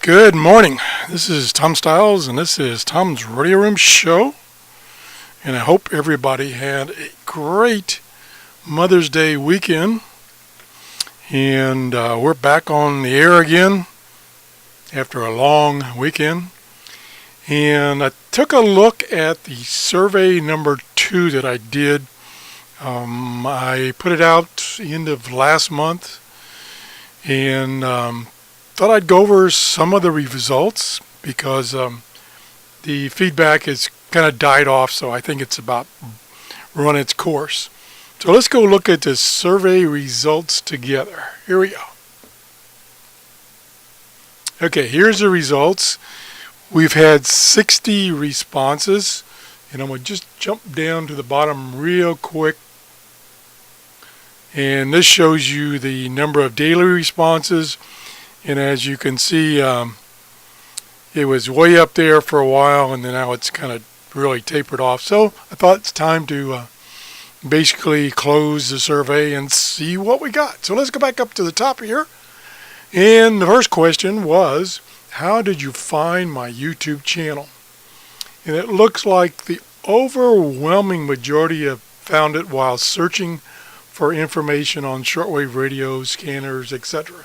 Good morning. This is Tom Stiles, and this is Tom's Radio Room Show. And I hope everybody had a great Mother's Day weekend. And we're back on the air again after a long weekend. And I took a look at the survey number 2 that I did. I put it out end of last month. And thought I'd go over some of the results because the feedback has kind of died off, so I think it's about run its course. So let's go look at the survey results together. Here we go. Okay, here's the results. We've had 60 responses, and I'm going to just jump down to the bottom real quick. And this shows you the number of daily responses. And as you can see, it was way up there for a while, and then now it's kind of really tapered off. So I thought it's time to basically close the survey and see what we got. So let's go back up to the top here. And the first question was, how did you find my YouTube channel? And it looks like the overwhelming majority have found it while searching for information on shortwave radios, scanners, etc.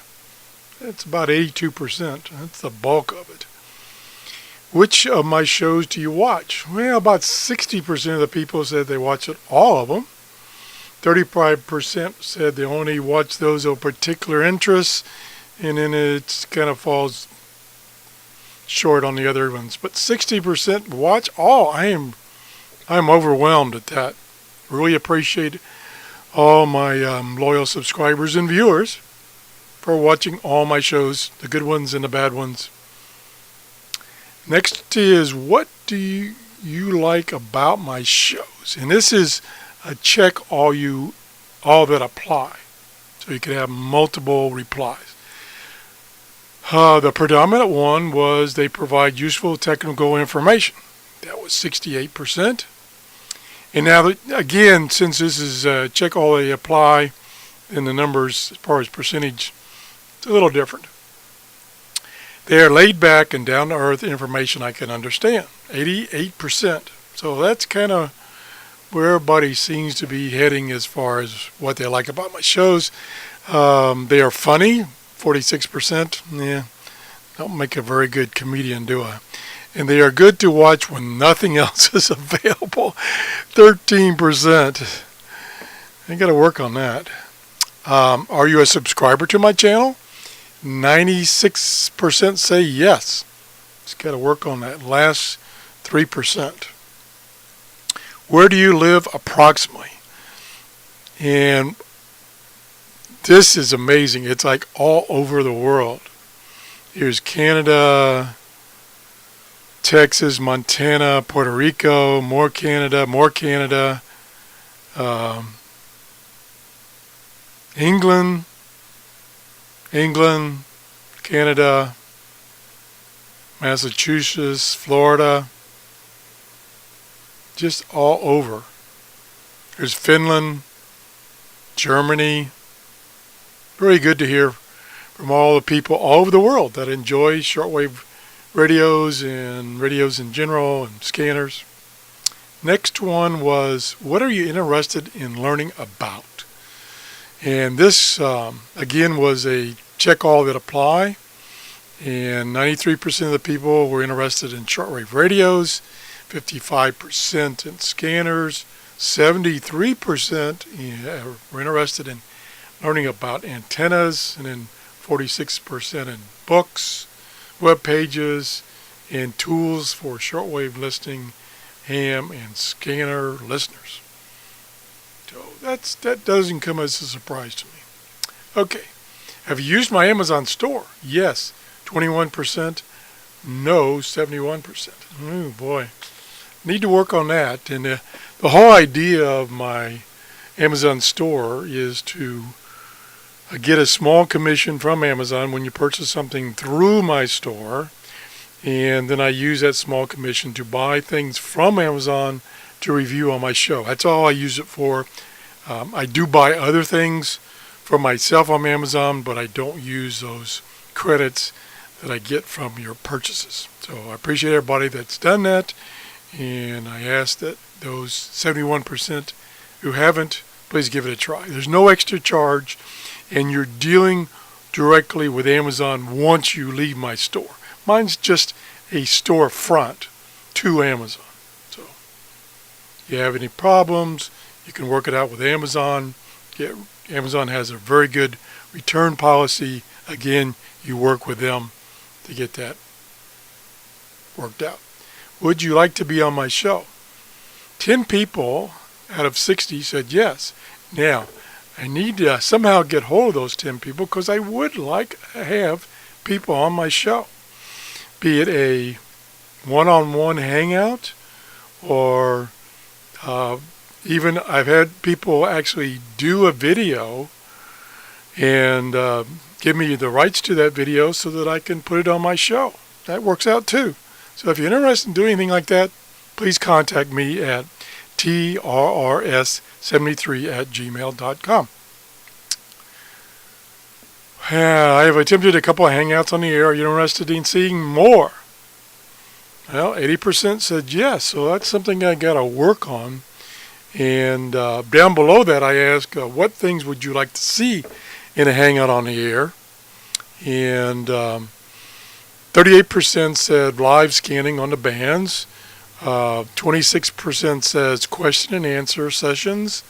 It's about 82%. That's the bulk of it. Which of my shows do you watch? Well, about 60% of the people said they watch all of them. 35% said they only watch those of particular interest, and then it kind of falls short on the other ones. But 60% watch all. I'm overwhelmed at that. Really appreciate all my loyal subscribers and viewers for watching all my shows, the good ones and the bad ones. Next is, what do you like about my shows? And this is a check all that apply. So you could have multiple replies. The predominant one was they provide useful technical information. That was 68%. And now, again, since this is check all they apply, and the numbers as far as percentage, it's a little different. They are laid back and down to earth information I can understand. 88%. So that's kind of where everybody seems to be heading as far as what they like about my shows. They are funny. 46%. Yeah, don't make a very good comedian, do I? And they are good to watch when nothing else is available. 13%. I got to work on that. Are you a subscriber to my channel? 96% say yes. Just got to work on that last 3%. Where do you live approximately? And this is amazing. It's like all over the world. Here's Canada, Texas, Montana, Puerto Rico, more Canada, England, Canada, Massachusetts, Florida, just all over. There's Finland, Germany. Very good to hear from all the people all over the world that enjoy shortwave radios and radios in general and scanners. Next one was, what are you interested in learning about? And this, again, was a check all that apply. And 93% of the people were interested in shortwave radios, 55% in scanners, 73% were interested in learning about antennas, and then 46% in books, web pages, and tools for shortwave listening, ham, and scanner listeners. So that doesn't come as a surprise to me. Okay. Have you used my Amazon store? Yes, 21%. No, 71%. Oh boy. Need to work on that. And the whole idea of my Amazon store is to get a small commission from Amazon when you purchase something through my store. And then I use that small commission to buy things from Amazon to review on my show. That's all I use it for. I do buy other things for myself on Amazon, but I don't use those credits that I get from your purchases. So I appreciate everybody that's done that, and I ask that those 71% who haven't, please give it a try. There's no extra charge, and you're dealing directly with Amazon once you leave my store. Mine's just a storefront to Amazon. So if you have any problems, you can work it out with Amazon. Amazon has a very good return policy. Again, you work with them to get that worked out. Would you like to be on my show? 10 people out of 60 said yes. Now, I need to somehow get hold of those 10 people because I would like to have people on my show. Be it a one-on-one hangout, or even I've had people actually do a video and give me the rights to that video so that I can put it on my show. That works out too. So if you're interested in doing anything like that, please contact me at TRRS73@gmail.com. I have attempted a couple of hangouts on the air. Are you interested in seeing more? Well, 80% said yes, so that's something I got to work on. And down below that, I ask, what things would you like to see in a hangout on the air? And 38% said live scanning on the bands. 26% says question and answer sessions,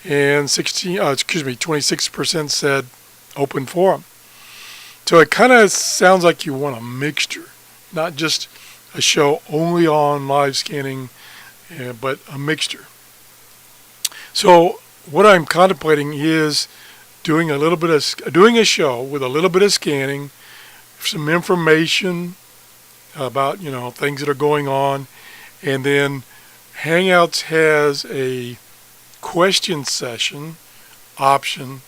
and 26% said open forum. So it kind of sounds like you want a mixture, not just a show only on live scanning, but a mixture. So what I'm contemplating is doing a show with a little bit of scanning, some information about things that are going on, and then Hangouts has a question session option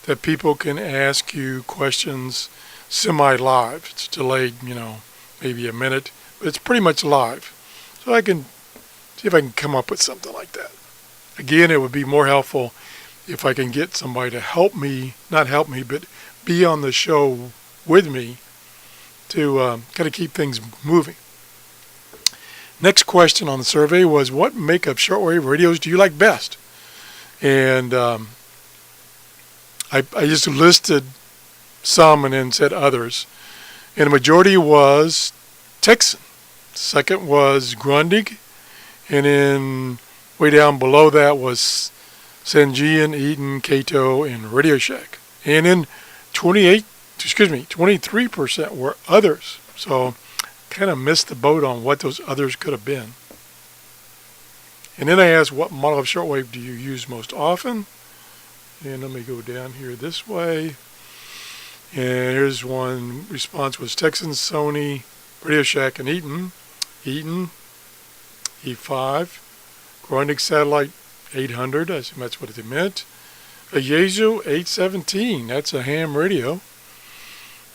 that people can ask you questions semi-live. It's delayed, maybe a minute, but it's pretty much live. So I can see if I can come up with something like that. Again, it would be more helpful if I can get somebody to not help me, but be on the show with me to kind of keep things moving. Next question on the survey was, what makeup shortwave radios do you like best? And I just listed some and then said others. And the majority was Texan. Second was Grunting. And then way down below that was Sangean, Eaton, Kato, and Radio Shack. And then 23% were others. So kind of missed the boat on what those others could have been. And then I asked, what model of shortwave do you use most often? And let me go down here this way. And here's one response was Texan, Sony, Radio Shack, and Eaton. Eaton, E5, Grunting Satellite 800, I assume that's what it meant. A Yaesu 817, that's a ham radio.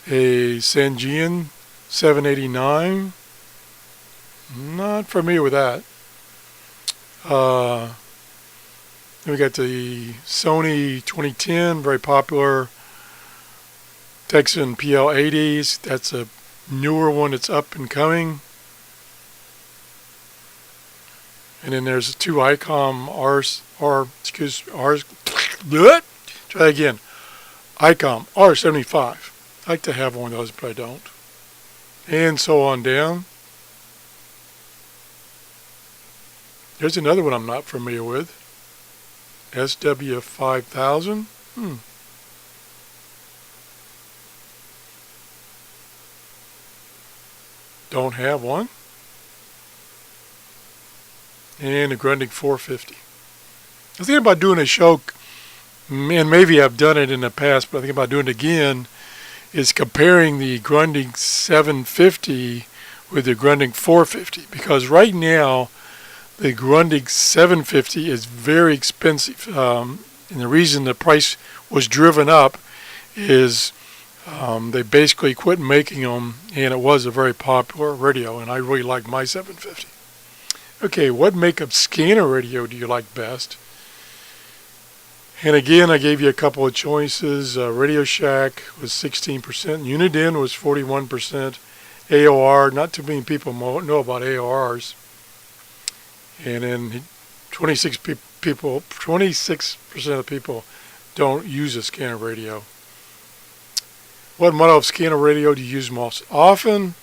A Sangean 789, not familiar with that. Then we got the Sony 2010, very popular. Texan PL80s, that's a newer one that's up and coming. And then there's two ICOM try again. ICOM R75. I like to have one of those, but I don't. And so on down. There's another one I'm not familiar with. SW5000. Don't have one. And a Grunting 450. I was thinking about doing a show, and maybe I've done it in the past, but I think about doing it again, is comparing the Grunting 750 with the Grunting 450. Because right now, the Grunting 750 is very expensive. And the reason the price was driven up is they basically quit making them, and it was a very popular radio, and I really like my 750. Okay, what makeup scanner radio do you like best? And again, I gave you a couple of choices. Radio Shack was 16%. Uniden was 41%. AOR, not too many people know about AORs. And then 26% of people don't use a scanner radio. What model of scanner radio do you use most often?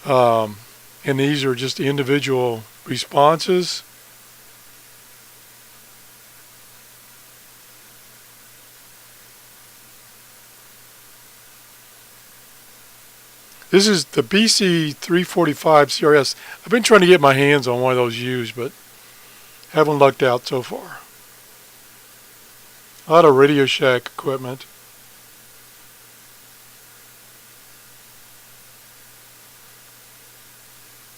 And these are just individual responses. This is the BC 345 TRRS. I've been trying to get my hands on one of those used, but haven't lucked out so far. A lot of Radio Shack equipment.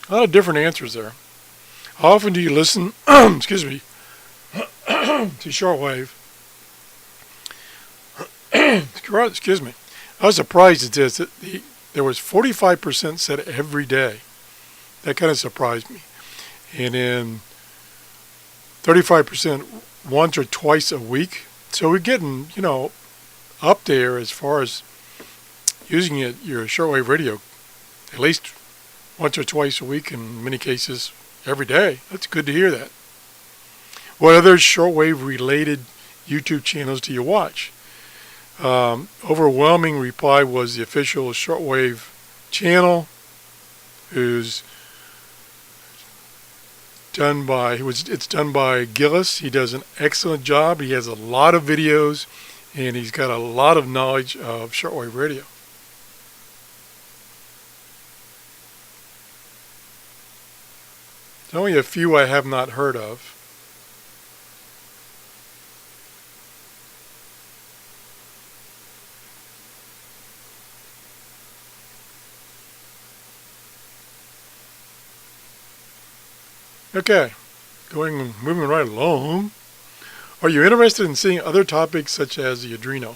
A lot of different answers there. How often do you listen, excuse me, to shortwave? Excuse me. I was surprised at this. There was 45% said every day. That kind of surprised me. And then 35% once or twice a week. So we're getting, up there as far as using your shortwave radio at least once or twice a week, in many cases every day. That's good to hear that. What other shortwave related YouTube channels do you watch? Overwhelming reply was the official Shortwave channel, who's done by Gillis. He does an excellent job. He has a lot of videos, and he's got a lot of knowledge of shortwave radio. There's only a few I have not heard of. Okay, moving right along. Are you interested in seeing other topics such as the Adreno?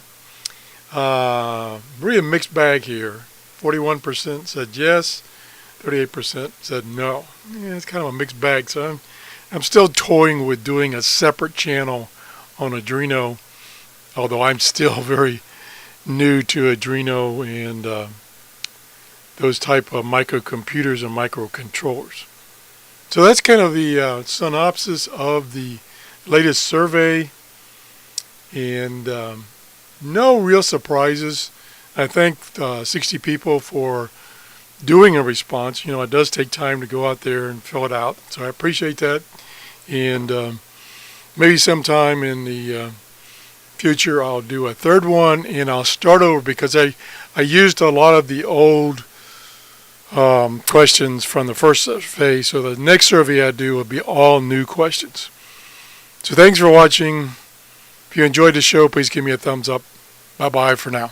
Really a mixed bag here. 41% said yes, 38% said no. Yeah, it's kind of a mixed bag, so I'm still toying with doing a separate channel on Adreno, although I'm still very new to Adreno and those type of microcomputers and microcontrollers. So that's kind of the synopsis of the latest survey, and no real surprises. I thank 60 people for doing a response. It does take time to go out there and fill it out, so I appreciate that. And maybe sometime in the future I'll do a third one, and I'll start over because I used a lot of the old questions from the first survey, so the next survey I do will be all new questions. So thanks for watching. If you enjoyed the show, please give me a thumbs up. Bye-bye for now.